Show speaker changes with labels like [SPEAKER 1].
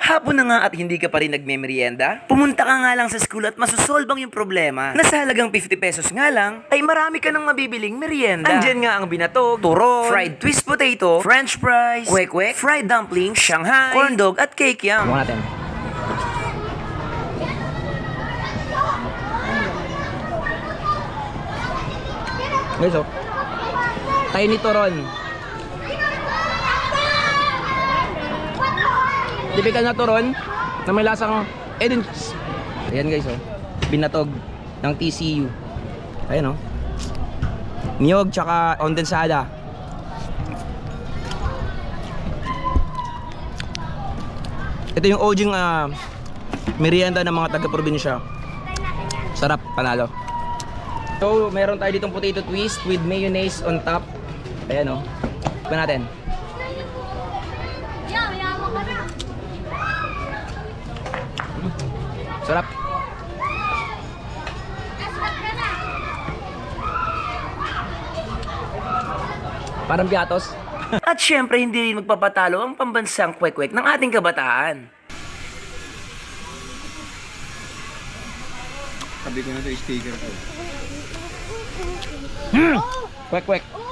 [SPEAKER 1] Hapon na nga at hindi ka pa rin nagme-merienda? Pumunta ka nga lang sa school at masusolbang yung problema. Na sa halagang 50 pesos nga lang, ay marami ka nang mabibiling merienda. Andyan nga ang binatog, turon, fried twist potato, french fries, kwek-kwek, fried dumplings, Shanghai, corn dog at cake yam.
[SPEAKER 2] Subukan natin. Guys, oh. Tiny turon. Typical na turon na may lasang Eden cheese. Ayan guys, oh. Binatog ng TCU. Ayan, oh. Niyog tsaka kondensada. Ito yung OG merienda ng mga taga-probinsya. Sarap, panalo. So, meron tayo ditong potato twist with mayonnaise on top. Ayan, oh. Tignan natin. Sarap. Parang piatos.
[SPEAKER 1] At syempre, hindi rin magpapatalo ang pambansang kwek-kwek ng ating kabataan.
[SPEAKER 3] Sabi ko na ito, sticker ko.
[SPEAKER 2] Kwek-kwek.